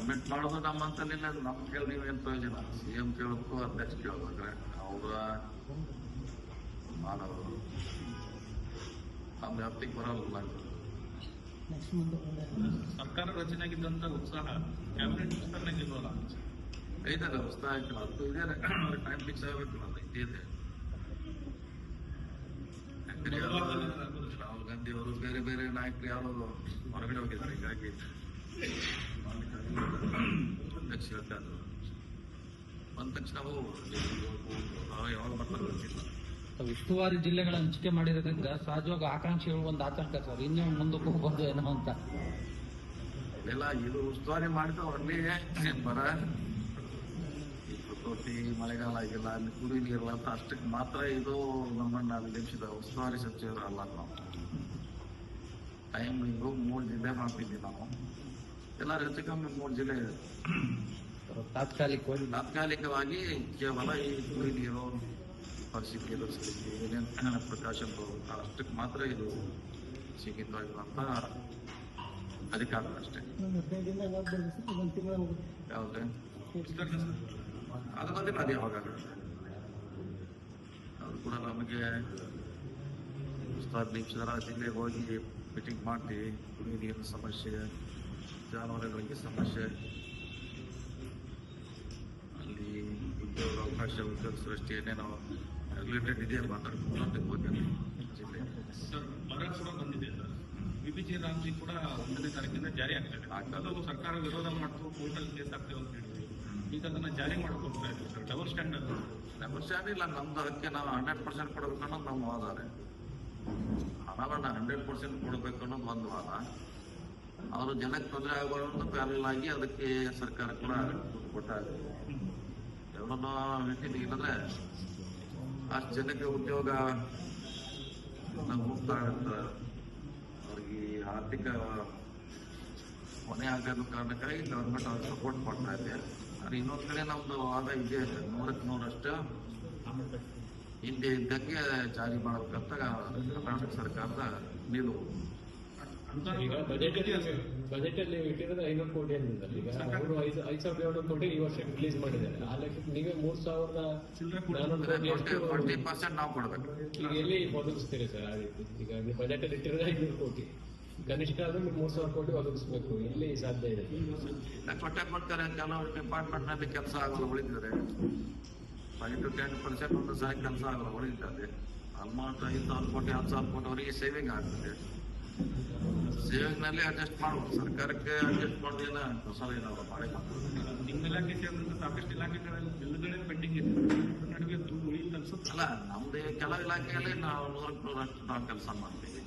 Commit ಮಾಡೋದು ನಮ್ಮಂತಲಿಲ್ಲ. ನಮ್ ಕೇಳಿ ನೀವೇನ್ ಪ್ರಯೋಜನ? CM ಕೇಳಬೇಕು, ಅಧ್ಯಕ್ಷ ಕೇಳ್ಬೇಕ್ರೆ ಅವ್ರ ಮಾನವರು ನಮ್ಮ ವ್ಯಾಪ್ತಿಗೆ ಬರಲ್ಲ. ಸರ್ಕಾರ ರಚನೆಗಿದ್ದಂತ ಉತ್ಸಾಹ ಕ್ಯಾಬಿನೆಟ್ ವಿಸ್ತರಣೆಗೆ ಇಲ್ವಲ್ಲ? ಐದಲ್ಲ ಉತ್ಸಾಹ ಆಯ್ತು, ಅದು ಇದೆ. ಟೈಮ್ ಫಿಕ್ಸ್ ಆಗಬೇಕು, ಅದು ಇದೆ. ರಾಹುಲ್ ಗಾಂಧಿ ಅವರು ಬೇರೆ ಬೇರೆ ನಾಯಕರು ಯಾರು ಹೊರಗಡೆ ಹೋಗಿದ್ದಾರೆ, ಹೀಗಾಗಿ ಅಧ್ಯಕ್ಷ ಹೇಳ್ತಾರೆ ಬಂದ ತಕ್ಷಣ ಯಾವಾಗ ಬರ್ತಾರೆ ಗೊತ್ತಿಲ್ಲ. ಉಸ್ತುವಾರಿ ಜಿಲ್ಲೆಗಳ ಹಂಚಿಕೆ ಮಾಡಿರೋದ್ರಿಂದ ಸಹಜವಾಗಿ ಆಕಾಂಕ್ಷಿಗಳು ಒಂದು ಆತಂಕ ಸರ್, ಇನ್ನೂ ಮುಂದಕ್ಕೆ ಹೋಗ್ಬೋದು ಏನೋ ಅಂತ. ಇಲ್ಲ, ಇದು ಉಸ್ತುವಾರಿ ಮಾಡಿದ್ರೆ ಒಳ್ಳೆಯ ಬರ ಪ್ರಕೃತಿ ಮಳೆಗಾಲ ಆಗಿಲ್ಲ, ಅಲ್ಲಿ ಕುಡಿ ನೀರಿಲ್ಲ ಅಂತ ಅಷ್ಟಕ್ಕೆ ಮಾತ್ರ ಇದು ನಮ್ಮನ್ನ ನಿರ್ಮಿಸಿದ ಉಸ್ತುವಾರಿ ಸಚಿವರು ಅಲ್ಲ. ನಾವು ಟೈಮಿಂಗು 3 ಜಿಲ್ಲೆ ಮಾಡ್ತಿದ್ವಿ ನಾವು. ಎಲ್ಲರೂ ಹೆಚ್ಚು ಕಮ್ಮಿ 3 ಜಿಲ್ಲೆ ತಾತ್ಕಾಲಿಕವಾಗಿ ಕೇವಲ ಈ ಕುಡಿ ನೀರು ಪರಿಸ್ಥಿತಿ ಎದುರಿಸಲಿಕ್ಕೆ ಏನೇನು ಪ್ರಕಾಶನ್ ಅಷ್ಟಕ್ಕೆ ಮಾತ್ರ ಇದು ಸೀಮಿತವಾಗಿರುವಂತ ಅಧಿಕಾರ ಅಷ್ಟೇ. ಯಾವ್ದೇ ಅದು ಬಂದಿಲ್ಲ, ಅದು ಯಾವಾಗ ಅದು ಕೂಡ ನಮಗೆ ಜಿಲ್ಲೆಗೆ ಹೋಗಿ ಮೀಟಿಂಗ್ ಮಾಡ್ತೀವಿ. ಕುಡಿಯ ನೀರಿನ ಸಮಸ್ಯೆ, ಜಾನುವಾರುಗಳಿಗೆ ಸಮಸ್ಯೆ, ಅಲ್ಲಿ ಉದ್ಯೋಗ ಅವಕಾಶ, ಉದ್ಯೋಗ ಸೃಷ್ಟಿ ಏನೇನೋ ರಿಲೇಟೆಡ್ ಇದೆ ಮಾತಾಡ್ಕೊಂಡು ಜಿಲ್ಲೆ. ಸರ್, ಬರ ಕೂಡ ಬಂದಿದೆ ಸರ್. ವಿಬಿಜಿ ರಾಮ್ಜಿ ಕೂಡ 1ನೇ ತಾರೀಕಿಂದ ಜಾರಿ ಆಗ್ತದೆ. ಅದು ಸರ್ಕಾರ ವಿರೋಧ ಮಾಡ್ತು, ಕೋರ್ಟಲ್ಲಿ ಕೇಸ್ ಆಗ್ತೇವೆ ಅಂತ ಹೇಳಿದ್ವಿ. ಈಗ ಅದನ್ನ ಜಾರಿ ಮಾಡ್ಕೊಳ್ತಾ ಇದ್ದೀವಿ ಸರ್. ಡಬಲ್ ಸ್ಟ್ಯಾಂಡರ್ಡ್ ಇಲ್ಲ, ನಮ್ದು ಅದಕ್ಕೆ ನಾವು 100% ಕೊಡಬೇಕು ಅನ್ನೋದು ನಮ್ಮ ವಾದ. ಹಣವನ್ನ 100% ಕೊಡಬೇಕು ಅನ್ನೋದು ಒಂದು ವಾದ. ಅವರು ಜನಕ್ಕೆ ತೊಂದರೆ ಆಗಬಾರ್ದು ಪ್ಯಾರಲ್ ಆಗಿ ಅದಕ್ಕೆ ಸರ್ಕಾರ ಕೂಡ ಕೊಟ್ಟಾಗ ಎಲ್ಲರೂ ಮೀಟಿಂಗ್ ಇಲ್ಲಂದ್ರೆ ಅಷ್ಟು ಜನಕ್ಕೆ ಉದ್ಯೋಗ ಮುಕ್ತ ಆಗುತ್ತೆ. ಅವ್ರಿಗೆ ಆರ್ಥಿಕ ಹೊಣೆ ಆಗೋದು ಕಾರಣಕ್ಕಾಗಿ ಗೌರ್ಮೆಂಟ್ ಅವ್ರಿಗೆ ಸಪೋರ್ಟ್ ಮಾಡ್ತಾ ಇದೆ. ಆದರೆ ಇನ್ನೊಂದು ಕಡೆ ನಮ್ದು ವಾದ ಇದೆ, 100ಕ್ಕೆ 100ರಷ್ಟು ಹಿಂದೆ ಇದ್ದಕ್ಕೆ ಜಾರಿ ಮಾಡಬೇಕಂತ ಕರ್ನಾಟಕ ಸರ್ಕಾರದ ನಿಲುವು. ಈಗ ಬಜೆಟ್ ಅಲ್ಲಿ ಇಟ್ಟಿರೋದು 500 ಕೋಟಿ ಅಂತಿದ್ದಾರೆ. ಈಗ ಅವರು 5,700 ಕೋಟಿ ಈ ವರ್ಷ ರಿಲೀಸ್ ಮಾಡಿದ್ದಾರೆ. ಆ ಲೆಕ್ಕಕ್ಕೆ ನೀವೇ 3,400 ಕೋಟಿ 40% ನಾವು ಕೊಡಬೇಕು. ಈಗ ಎಲ್ಲಿ ಒದಗಿಸ್ತೀರಿ ಸರ್ ಆ ರೀತಿ? ಈಗ ನೀವು ಬಜೆಟ್ ಅಲ್ಲಿ ಇಟ್ಟಿರೋದು 500 ಕೋಟಿ, ಕನಿಷ್ಠ ಆದ್ರೂ ನೀವು 3,000 ಕೋಟಿ ಒದಗಿಸ್ಬೇಕು. ಎಲ್ಲಿ ಸಾಧ್ಯ ಇದೆ? ಕೊಟ್ಟೆ ಕೊಡ್ತಾರೆ. ಕೆಲವು ಡಿಪಾರ್ಟ್ಮೆಂಟ್ ನಲ್ಲಿ ಕೆಲಸ ಆಗಲು ಉಳಿದಿದ್ದಾರೆ. 5 to 10% ಒಂದು ಸಹ ಕೆಲಸ ಆಗಲು ಉಳಿದಿದ್ದಾರೆ. ಆಲ್ಮೋಸ್ಟ್ 5,000 ಕೋಟಿ 10,000 ಕೋಟಿ ಅವರಿಗೆ ಸೇವಿಂಗ್ ಆಗ್ತದೆ. ಸೇವಿಂಗ್ ನಲ್ಲಿ ಅಡ್ಜಸ್ಟ್ ಮಾಡ್ಬೋದು. ಸರ್ಕಾರಕ್ಕೆ ಅಡ್ಜಸ್ಟ್ ಮಾಡೋದೇನ ಹೊಸ ಏನಾದ್ರು ಮಾಡಿ ನಿಮ್ಮ ಇಲಾಖೆ ಸೇರಿದಂತೆ ಸಾಕಷ್ಟು ಇಲಾಖೆಗಳಲ್ಲಿ ಬಿಲ್ಗಳೇ ಪೆಂಡಿಂಗ್ ಇದೆ. ನಡುವೆ ದುಡ್ಡು ಉಳಿಯುತ್ತೆ ಅನ್ಸುತ್ತೆ. ಅಲ್ಲ, ನಮ್ದು ಕೆಲವು ಇಲಾಖೆಯಲ್ಲಿ ನಾವು 100ಕ್ಕೆ 100ರಷ್ಟು ನಾವು ಕೆಲಸ ಮಾಡ್ತೀವಿ.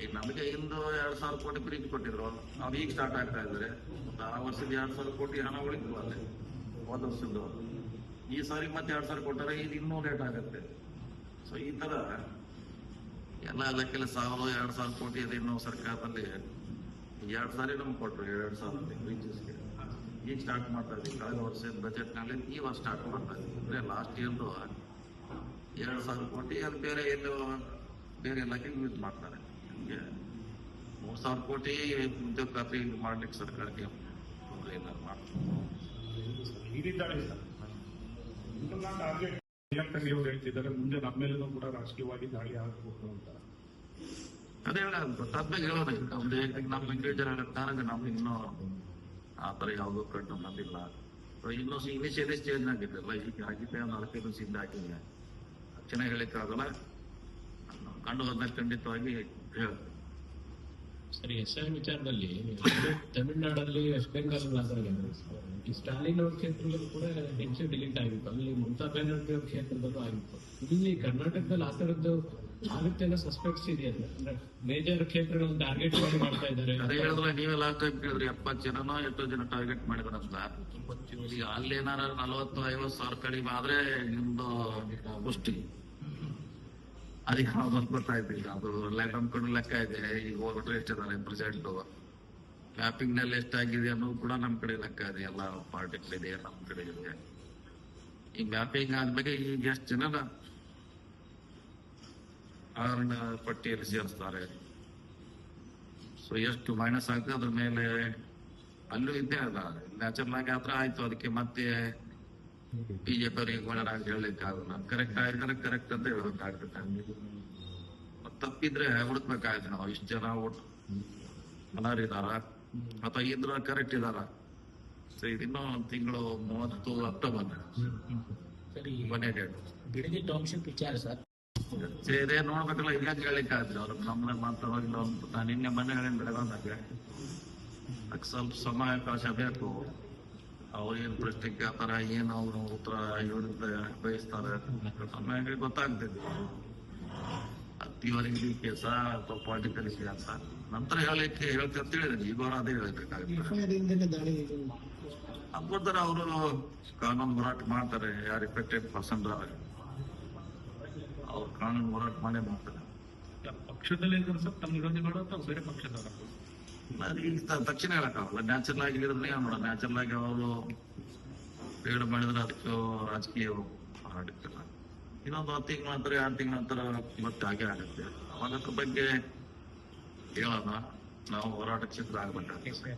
ಈಗ ನಮಗೆ ಇಂದು 2,000 ಕೋಟಿ ಪ್ರೀತಿ ಕೊಟ್ಟಿದ್ರು, ಅವ್ರು ಈಗ ಸ್ಟಾರ್ಟ್ ಆಗ್ತಾ ಇದ್ದಾರೆ. ಆ ವರ್ಷದ 2,000 ಕೋಟಿ ಹಣ ಉಳಿತು ಅಲ್ಲೇ ಹೋದ ವರ್ಷದ್ದು. ಈ ಸಾರಿ ಮತ್ತೆ 2,000 ಕೊಟ್ಟರೆ ಇದು ಇನ್ನೂ ಲೇಟ್ ಆಗುತ್ತೆ. ಸೊ ಈ ತರ ಎಲ್ಲ ಇಲಾಖೆಯಲ್ಲಿ 1,000-2,000 ಕೋಟಿ ಇದೆ. ಇನ್ನೂ ಸರ್ಕಾರದಲ್ಲಿ 2 ಸಾರಿ ನಮ್ಗೆ ಕೊಟ್ಟರು, 2,000 ರೀಚಸ್ಗೆ. ಈಗ ಸ್ಟಾರ್ಟ್ ಮಾಡ್ತಾ ಇದ್ದೀವಿ. ಕಳೆದ ವರ್ಷದ ಬಜೆಟ್ನಲ್ಲಿ ಈ ವರ್ಷ ಸ್ಟಾರ್ಟ್ ಮಾಡ್ತಾ ಇದ್ದೀವಿ. ಅಂದರೆ ಲಾಸ್ಟ್ ಇಯರ್ದು 2,000 ಕೋಟಿ ಅದು ಬೇರೆ ಎಲ್ಲೋ ಬೇರೆ ಇಲಾಖೆಗೆ ಯೂಸ್ ಮಾಡ್ತಾರೆ. ನಿಮಗೆ 3,000 ಕೋಟಿ ಉದ್ಯೋಗ ಖಾತ್ರಿ ಮಾಡ್ಲಿಕ್ಕೆ ಸರ್ಕಾರಕ್ಕೆ ಏನಾದ್ರು ಮಾಡ್ತಾರೆ. ಹೇಳ್ತಿದ್ದಾರೆ ಮುಂದೆ ನಮ್ಮ ಮೇಲೂ ಕೂಡ ರಾಜಕೀಯವಾಗಿ ದಾಳಿ ಆಗಬಹುದು ಅಂತ. ಅದೇ ಗೊತ್ತಾದ್ಮೇಲೆ ಹೇಳೋಣ. ನಮ್ಮ ಇಂಡಿವಿಜುವಲ್ ಹೇಳ್ತಾರೆ, ನಮ್ಗೆ ಇನ್ನೂ ಆ ಥರ ಯಾವುದೋ ಕಂಡು ಬಂದಿಲ್ಲ. ಇನ್ನೂ ಇನಿಷಿಯಲಿ ಚೇಂಜ್ ಆಗಿದ್ದಲ್ಲ, ಈಗ ಆಗಿದೆ 4-5 ದಿವಸದಿಂದ ಆಗಿದೆ. ಚೆನ್ನಾಗಿ ಹೇಳಿಕ್ಕಾಗಲ್ಲ, ಕಂಡು ಬಂದಾಗ ಖಂಡಿತವಾಗಿ ಹೇಳ್ತೀನಿ. ಸರಿ, SIM ವಿಚಾರದಲ್ಲಿ ತಮಿಳುನಾಡಲ್ಲಿ ವೆಸ್ಟ್ ಬೆಂಗಾಲ್ ಈ ಸ್ಟಾಲಿನ್ ಅವ್ರ ಕ್ಷೇತ್ರದಲ್ಲೂ ಕೂಡ ಹೆಚ್ಚು ಡಿಲೀಟ್ ಆಗಿತ್ತು. ಅಲ್ಲಿ ಮಮತಾ ಬ್ಯಾನರ್ಜಿ ಅವ್ರ ಕ್ಷೇತ್ರದಲ್ಲೂ ಆಗಿತ್ತು. ಇಲ್ಲಿ ಕರ್ನಾಟಕದಲ್ಲಿ ಆ ಥರದ್ದು ಆಗುತ್ತೆ ಅನ್ನೋ ಸಸ್ಪೆಕ್ಟ್ಸ್ ಇದೆಯಲ್ಲ, ಅಂದ್ರೆ ಮೇಜರ್ ಕ್ಷೇತ್ರಗಳನ್ನು ಟಾರ್ಗೆಟ್ ಮಾಡಿ ಮಾಡ್ತಾ ಇದ್ದಾರೆ. ಅದೇ ಹೇಳಿದ್ರೆ ನೀವೇ ಲಾಸ್ಟ್ ಟೈಮ್ ಕೇಳಿದ್ರಿ 70 ಜನನೋ 8 ಜನ ಟಾರ್ಗೆಟ್ ಮಾಡಿದ್ರಂತ. ಈಗ ಅಲ್ಲೇನಾರ 40-50 ಸಾವಿರ ಕಡಿಮೆ ಆದ್ರೆ ನಿಮ್ದು ಪುಷ್ಟಿ ಅದಕ್ಕೆ ನಾವು ಗೊತ್ತಾಯ್ತು. ಅದು ನಮ್ಕೊಂಡು ಲೆಕ್ಕ ಇದೆ. ಈಗ ಹೋಗ್ಬಿಟ್ರೆ ಎಷ್ಟಿದ್ದಾರೆ ಪ್ರೆಸೆಂಟ್, ಮ್ಯಾಪಿಂಗ್ ನಲ್ಲಿ ಎಷ್ಟಾಗಿದೆ ಅನ್ನೋದು ಕೂಡ ನಮ್ ಕಡೆ ಲೆಕ್ಕ ಇದೆ. ಎಲ್ಲ ಪಾರ್ಟಿಗಳಿದೆ, ನಮ್ ಕಡೆ ಇದೆ. ಈ ಮ್ಯಾಪಿಂಗ್ ಆದ್ಮೇಲೆ ಈಗ ಎಷ್ಟು ಜನ ಆರಣ ಪಟ್ಟಿಯಲ್ಲಿ ಸೇರಿಸ್ತಾರೆ. ಸೊ ಎಷ್ಟು ಮೈನಸ್ ಆಗ್ತದೆ ಅದ್ರ ಮೇಲೆ ಅಲ್ಲೂ ಇದ್ದೇ ಅಲ್ಲ, ನ್ಯಾಚುರಲ್ ಆಗಿ ಆತರ ಆಯ್ತು. ಅದಕ್ಕೆ ಮತ್ತೆ ಬಿಜೆಪಿ ಅವರಿಗೆ ಒಳರಾಗಿ ಹೇಳಲಿಕ್ಕೆ ಆಗಲ್ಲ. ಕರೆಕ್ಟ್ ಆಗಿದ್ರೆ ಕರೆಕ್ಟ್ ಅಂತ ಹೇಳ್ಬೇಕಾಗ್ತದೆ. ತಪ್ಪಿದ್ರೆ ಹುಡುಕ್ಬೇಕಾಯ್ತು ನಾವು. ಇಷ್ಟು ಜನ ಓಟ್ ಅನರ್ಹರಿದಾರ ಅಥವಾ ಇದ್ರ ಕರೆಕ್ಟ್ ಇದಾರ. ಇನ್ನೂ ಒಂದು ತಿಂಗಳು 30 ಅಕ್ಟೋಬರ್ ಕೊನೆ ಡೇಟ್. ಬಿಡದಿ ಟೌನ್ಶಿಪ್ ವಿಚಾರ ಸರ್ ಇದೇ ನೋಡ್ಬೇಕಲ್ಲ. ಇಲ್ಲ ಹೇಳಲಿಕ್ಕೆ ಆದ್ರೆ ಅವ್ರ ನಮ್ಮನೆ ಮಾತಾಡೋಗಿಲ್ಲ ಅಂತ ನಾನು ನಿನ್ನೆ ಮನೆ ಬೆಳಗಾಗೆ ಅದಕ್ಕೆ ಸ್ವಲ್ಪ ಸಮಯಾವಕಾಶ ಬೇಕು. ಅವ್ರು ಏನ್ ಪ್ರಶ್ನೆ ಕೇಳ್ತಾರ, ಏನು ಅವ್ರು ಉತ್ತರ ಇವರಿಂದ ಬಯಸ್ತಾರೆ ಸಮಯ ಗೊತ್ತಾಗ್ತಿದೆ. ಅತ್ತಿವರೆಗೆ ಕೇಸ ಅಥವಾ ಪೊಲಿಟಿಕಲ್ ಕೇಸ ನಂತರ ಹೇಳ್ತಂತ ಹೇಳಿದ್ರೆ ಈಗ ಅವ್ರು ಅದೇ ಹೇಳ್ಬೇಕಾಗುತ್ತೆ. ಅದ್ರ ಅವರು ಕಾನೂನು ಹೋರಾಟ ಮಾಡ್ತಾರೆ. ಯಾರು ಎಫೆಕ್ಟೆಡ್ ಪರ್ಸನ್ ಅವ್ರು ಕಾನೂನು ಹೋರಾಟ ಮಾಡೇ ಮಾಡ್ತಾರೆ. ಪಕ್ಷದಲ್ಲಿ ಸರ್ ತಮ್ಮ ವಿರೋಧಿಗಳು ಅಥವಾ ಬೇರೆ ಪಕ್ಷದವರ ತಕ್ಷಣ ಹೇಳಕ್ಕಾಗಲ್ಲ. ನ್ಯಾಚುರಲ್ ಆಗಿ ಹೇಳಿದ್ರೆ ನೋಡ, ನ್ಯಾಚುರಲ್ ಆಗಿ ಅವರು ಹೇಳಿ ಮಾಡಿದ್ರೆ ಅದಕ್ಕೆ ರಾಜಕೀಯ ಹೋರಾಟಕ್ಕಿಲ್ಲ. ಇನ್ನೊಂದು 10 ತಿಂಗಳ ನಂತರ 2 ತಿಂಗಳ ನಂತರ ಮತ್ತೆ ಹಾಗೆ ಆಗುತ್ತೆ. ಅವಾಗ ಅದ್ರ ಬಗ್ಗೆ ಹೇಳೋಣ, ನಾವು ಹೋರಾಟಕ್ಕೆ ಸಿದ್ಧ ಆಗ್ಬೇಕಾಗ್ತದೆ.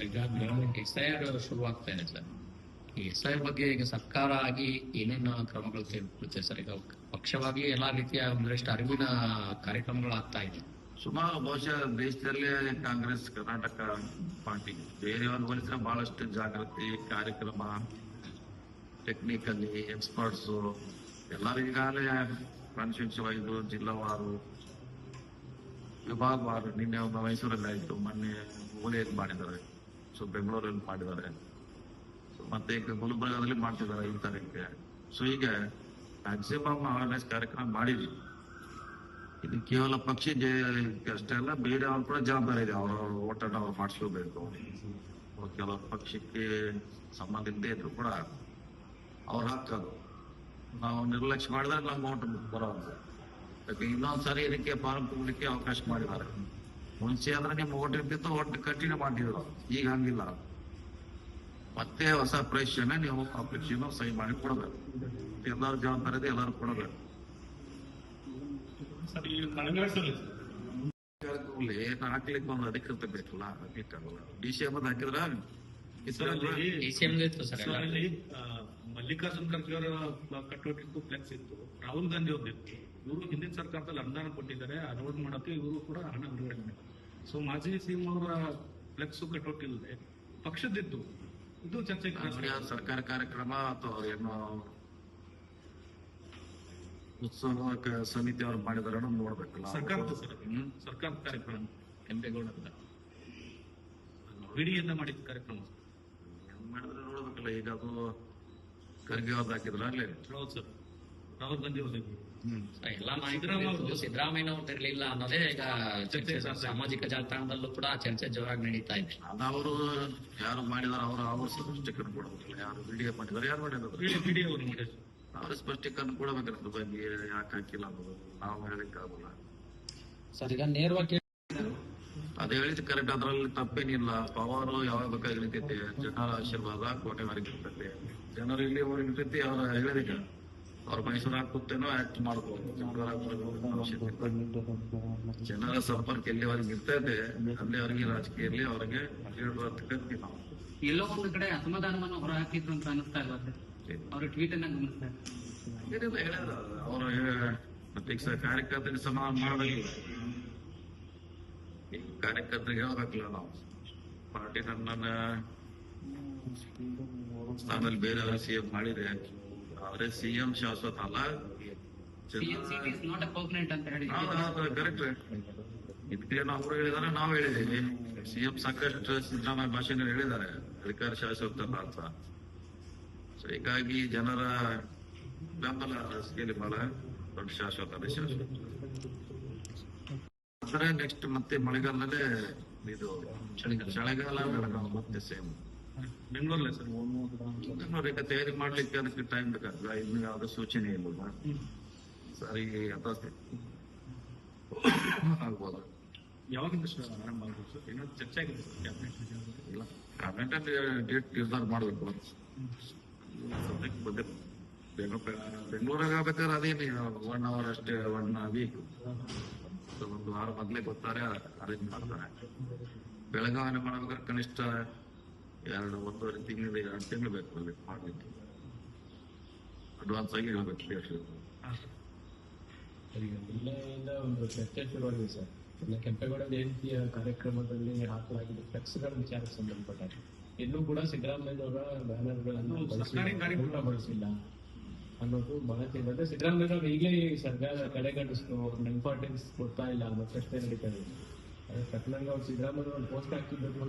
ಈಗ SIR ಶುರುವಾಗ್ತಾ ಇದೆ ಸರ್. ಈ SIR ಬಗ್ಗೆ ಈಗ ಸರ್ಕಾರ ಆಗಿ ಏನೇನು ಕ್ರಮಗಳು ತೆಗೆದುಕೊಳ್ಳುತ್ತೆ ಸರ್? ಈಗ ಪಕ್ಷವಾಗಿ ಎಲ್ಲಾ ರೀತಿಯ ಒಂದಷ್ಟು ಅರಿವಿನ ಕಾರ್ಯಕ್ರಮಗಳು ಆಗ್ತಾ ಇದೆ. ಸುಮಾರು ಬಹುಶಃ ದೇಶದಲ್ಲೇ ಕಾಂಗ್ರೆಸ್ ಕರ್ನಾಟಕ ಪಾರ್ಟಿ ಬೇರೆಯವ್ರ ಹೋಲಿಸಿದ್ರೆ ಬಹಳಷ್ಟು ಜಾಗೃತಿ ಕಾರ್ಯಕ್ರಮ, ಟೆಕ್ನಿಕಲಿ ಎಕ್ಸ್ಪರ್ಟ್ಸ್ ಎಲ್ಲರೂ ಈಗಾಗಲೇ ಕಾನ್ಸ್ಟಿಟ್ಯೂನ್ಸಿ ವೈಸು, ಜಿಲ್ಲಾವಾರು, ವಿಭಾಗವಾರು. ನಿನ್ನೆ ಒಬ್ಬ ಮೈಸೂರಲ್ಲಿ ಆಯ್ತು, ಮೊನ್ನೆ ಹುಬ್ಬಳ್ಳಿಯಲ್ಲಿ ಮಾಡಿದ್ದಾರೆ, ಸೊ ಬೆಂಗಳೂರಲ್ಲಿ ಮಾಡಿದ್ದಾರೆ, ಮತ್ತೆ ಈಗ ಗುಲ್ಬರ್ಗಾದಲ್ಲಿ ಮಾಡ್ತಿದ್ದಾರೆ ಈ ತಾರೀಕಿಗೆ. ಸೊ ಈಗ ಮ್ಯಾಕ್ಸಿಮಮ್ ಅವೇರ್ನೆಸ್ ಕಾರ್ಯಕ್ರಮ ಮಾಡಿದ್ವಿ. ಇದು ಕೇವಲ ಪಕ್ಷಿ ಅಷ್ಟೇ ಅಲ್ಲ, ಬೇರೆ ಅವ್ರು ಕೂಡ ಜವಾಬ್ದಾರಿ ಇದೆ. ಅವ್ರ ಓಟನ್ನು ಅವ್ರು ಮಾಡಿಸ್ಕೋಬೇಕು. ಕೆಲವು ಪಕ್ಷಕ್ಕೆ ಸಂಬಂಧ ಇಲ್ಲದೆ ಇದ್ರು ಕೂಡ ಅವ್ರು ಹಾಕೋದು. ನಾವು ನಿರ್ಲಕ್ಷ್ಯ ಮಾಡಿದ್ರೆ ನಮ್ಗೆ ಓಟ್ ಬರೋದು. ಯಾಕೆ ಇನ್ನೊಂದ್ಸರಿ ಇದಕ್ಕೆ ಫಾರ್ಮ್ ತುಂಬಲಿಕ್ಕೆ ಅವಕಾಶ ಮಾಡಿದ್ದಾರೆ. ಮುಂಚೆ ಆದ್ರೆ ನಿಮ್ಮ ಓಟ್ ಇರ್ತಿತ್ತು, ಓಟ್ ಕಂಟಿನ್ಯೂ ಮಾಡಿದ್ರು. ಈಗ ಹಂಗಿಲ್ಲ. ಮತ್ತೆ ಹೊಸ ಪ್ರಶ್ನೆ ನೀವು ಅಪ್ಲಿಕೇಶನ್ ಸಹಿ ಮಾಡಿ ಕೊಡಬೇಕು. ಎಲ್ಲರೂ ಜವಾಬ್ದಾರಿ ಇದೆ, ಎಲ್ಲರೂ ಕೊಡಬೇಕು. ಹಾಕ್ಲಿಕ್ಕೆ ಒಂದು ಅಧಿಕೃತ ಬೇಕಲ್ಲ, ಹಾಕ್ಲಿಕ್ಕಾಗಲ್ಲ. DCM ಹಾಕಿದ್ರ ಮಲ್ಲಿಕಾರ್ಜುನ್ ಖರ್ಗೆ ಅವರ ಕಟ್ಟೋಟಿಗೂ ಫ್ಲೆಕ್ಸ್ ಇತ್ತು, ರಾಹುಲ್ ಗಾಂಧಿ ಅವ್ರದ್ದು. ಇವರು ಹಿಂದಿನ ಸರ್ಕಾರದಲ್ಲಿ ಅನುದಾನ ಕೊಟ್ಟಿದ್ದಾರೆ, ಅಲೋಡ್ ಮಾಡೋಕೆ ಇವರು ಕೂಡ ಹಣ ಬಿಡುಗಡೆ ಮಾಡಿದ್ದಾರೆ. ಸೊ ಮಾಜಿ CM ಅವರ ಫ್ಲೆಕ್ಸ್ ಕಟ್ಟೋಟಿಲ್ಲದೆ ಪಕ್ಷದಿದ್ದು ಇದು ಚರ್ಚೆಗೆ ಸರ್ಕಾರ ಕಾರ್ಯಕ್ರಮ ಅಥವಾ ಏನೋ ಉತ್ಸವ ಸಮಿತಿ ಅವ್ರು ಮಾಡಿದಾರ ನೋಡ್ಬೇಕಲ್ಲ. ಸರ್ಕಾರದ ಕಾರ್ಯಕ್ರಮ ಕೆಂಪೇಗೌಡ ವಿಡಿಯಿಂದ ಮಾಡಿದ ಕಾರ್ಯಕ್ರಮ ಮಾಡಿದ್ರೆ ನೋಡ್ಬೇಕಲ್ಲ. ಈಗ ಅದು ಖರ್ಗೆ ಅವ್ರದ್ದು ಹಾಕಿದ್ರ ಅಲ್ಲೇ. ಹೌದು ಸರ್, ರಾಹುಲ್ ಗಾಂಧಿ ಅವ್ರದ್ದು ಎಲ್ಲಾ ನಾಯಕರು ಸಿದ್ದರಾಮಯ್ಯ ಅವ್ರದ್ದು ಇರ್ಲಿಲ್ಲ ಅನ್ನೋದೇ ಈಗ ಸಾಮಾಜಿಕ ಜಾಲತಾಣದಲ್ಲೂ ಕೂಡ ಚರ್ಚೆ ಜೋರಾಗಿ ನಡೀತಾ ಇದೆ. ಅವರು ಯಾರು ಮಾಡಿದಾರ ಅವ್ರ ಸ್ಪಷ್ಟೀಕರಣ ಕೊಡಬೇಕಲ್ಲ. ಯಾರು ವಿಡಿಯೋ ಮಾಡಿದಾರೆ, ಯಾರು ಮಾಡಿದ್ರು ವಿಡಿಯೋ ಅವರು ಮಾಡಿದ್ರು, ಅವ್ರ ಸ್ಪಷ್ಟೀಕರಣ ಕೊಡಬೇಕಂತ ಬಗ್ಗೆ ಯಾಕೆ ಹಾಕಿಲ್ಲ ಅನ್ನೋದು ನಾವು ಹೇಳಿಕ್ಕಾಗಲ್ಲ ಸರ್. ಈಗ ನೇರವಾಗಿ ಅದೇ ಹೇಳಿದ್ ಕರೆಕ್ಟ್. ಅದ್ರಲ್ಲಿ ತಪ್ಪೇನಿಲ್ಲ. ಪವರ್ ಯಾವಾಗ ಬೇಕಾಗಿ ಇರ್ತೈತಿ. ಜನರ ಆಶೀರ್ವಾದ ಕೋಟೆವರೆಗೆ ಇರ್ತೈತಿ. ಜನರು ಇಲ್ಲಿ ಇರ್ತೈತಿ. ಅವ್ರ ಹೇಳಿದ ಅವ್ರ ಮೈಸೂರು ಹಾಕುತ್ತೇನೋ ಆಕ್ಟ್ ಮಾಡ್ಬೋದು. ಜನರ ಸಂಪರ್ಕ ಎಲ್ಲಿವರೆಗೆ ಇರ್ತೈತೆ ಅಲ್ಲಿವರೆಗೆ ರಾಜಕೀಯ ಇರ್ಲಿ, ಅವ್ರಿಗೆ ಹೇಳುವಂತಕ್ಕಂಥ ನಾವು ಎಲ್ಲೋ ಒಂದು ಕಡೆ ಅಸಮಾಧಾನವನ್ನು ಹೊರ ಹಾಕಿದ್ರು ಅಂತ ಅನಿಸ್ತಾ ಇಲ್ಲ ಅವ್ರ ಟ್ವೀಟ್ ಅನ್ನ ಗಮನಿಸ್ತಾ ಹೇಳಿದ್ರ ಅವ್ರ ಕಾರ್ಯಕರ್ತರಿಗೆ ಸಮಾಧಾನ ಮಾಡಬೇಕಿಲ್ಲ. ಕಾರ್ಯಕರ್ತರಿಗೆ ಹೇಳ್ಬೇಕಿಲ್ಲ. ನಾವು ಪಾರ್ಟಿ ನನ್ನ ಸ್ಥಾನದಲ್ಲಿ ಬೇರೆ CM ಮಾಡಿದೆ, ಆದ್ರೆ CM ಶಾಶ್ವತ ಅಲ್ಲ. ಕರೆಕ್ಟ್. ಇದಕ್ಕೇನು ಅವರು ಹೇಳಿದಾರೆ, ನಾವು ಹೇಳಿದೀವಿ. CM ಸಾಕಷ್ಟು ಸಿದ್ದರಾಮಯ್ಯ ಭಾಷೆನಲ್ಲಿ ಹೇಳಿದ್ದಾರೆ, ಅಧಿಕಾರ ಶಾಶ್ವತ ಅಂತ. ಸೊ ಹೀಗಾಗಿ ಜನರ ಬೆಂಬಲ ರಾಜಕೀಯದಲ್ಲಿ ಬಹಳ ದೊಡ್ಡ ಶಾಶ್ವತ. ಅಂದ್ರೆ ನೆಕ್ಸ್ಟ್ ಮತ್ತೆ ಮಳೆಗಾಲದಲ್ಲೇ ಇದು ಚಳಿಗಾಲ ಬೆಳಗಾವಿ ಮತ್ತೆ ಸೇಮ್ ಬೆಂಗಳೂರಲ್ಲೇ ಸರ್. ಬೆಂಗಳೂರಿಗೆ ತಯಾರಿ ಮಾಡ್ಲಿಕ್ಕೆ ಅದಕ್ಕೆ ಟೈಮ್ ಬೇಕಾಗ್ತದೆ. ಇನ್ನು ಯಾವ್ದು ಸೂಚನೆ ಇಲ್ಲ. ಸರಿ ಅಥವಾ ಆಗ್ಬೋದು. ಯಾವಾಗಿಂದ ಆರಂಭ ಆಗ್ಬೋದು ಸರ್? ಇನ್ನೊಂದು ಚರ್ಚೆ ಆಗಿದೆ ಕ್ಯಾಬಿನೆಟ್ ಇಲ್ಲ, ಕ್ಯಾಬಿನೆಟ್ ಅಲ್ಲಿ ಡೇಟ್ ನಿರ್ಧಾರ ಮಾಡ್ಬೇಕು. ಸದ್ಯಕ್ಕೆ ಬಂದೆ ಬೆಂಗಳೂರಾಗ ಆಗ್ಬೇಕಾದ್ರೆ ಅದೇನು 1 hour ಅಷ್ಟೇ, 1 week, 1 ವಾರ ಮೊದ್ಲೇ ಗೊತ್ತಾರೆ, ಅರೇಂಜ್ ಮಾಡ್ತಾರೆ. ಬೆಳಗಾವಿ ಮಾಡ್ಬೇಕಾದ್ರೆ ಕನಿಷ್ಠ 1.5 ತಿಂಗಳು 2 ತಿಂಗಳು ಬೇಕು ಅಲ್ಲಿ ಮಾಡ್ಲಿಕ್ಕೆ. ಅಡ್ವಾನ್ಸ್ ಆಗಿ ಹೇಳ್ಬೇಕು ಎಷ್ಟು. ಈಗ ನಿನ್ನೆಯಿಂದ ಒಂದು ಚರ್ಚೆ ಶುರುವಾಗಿದೆ ಸರ್. ಇಲ್ಲ ಕೆಂಪೇಗೌಡ ಜಯಂತಿಯ ಕಾರ್ಯಕ್ರಮದಲ್ಲಿ ಹಾಕಲಾಗಿದ್ದ ಫ್ಲೆಕ್ಸ್ಗಳ ವಿಚಾರಕ್ಕೆ ಸಂಬಂಧಪಟ್ಟ ಇನ್ನೂ ಕೂಡ ಸಿದ್ದರಾಮಯ್ಯನವರ ಬ್ಯಾನರ್ಗಳನ್ನು ಸರ್ಕಾರಿ ಕಾರ್ಯಕ್ರಮ ಬಳಸಿಲ್ಲ ಅನ್ನೋದು ಬಹಳ ತಿಳಿದ್ರೆ ಸಿದ್ದರಾಮಯ್ಯನವರು ಈಗಲೇ ಸರ್ಕಾರ ಕಡೆಗಣಿಸ್ತು, ಇಂಪಾರ್ಟೆನ್ಸ್ ಕೊಡ್ತಾ ಇಲ್ಲ ಅನ್ನೋ ಪ್ರಶ್ನೆ ನಡೀತಾ ಇದೆ. ತಕ್ಕನಂಗೆ ಅವ್ರು ಸಿದ್ದರಾಮಯ್ಯ ಒಂದು ಪೋಸ್ಟ್ ಹಾಕಿದ್ದು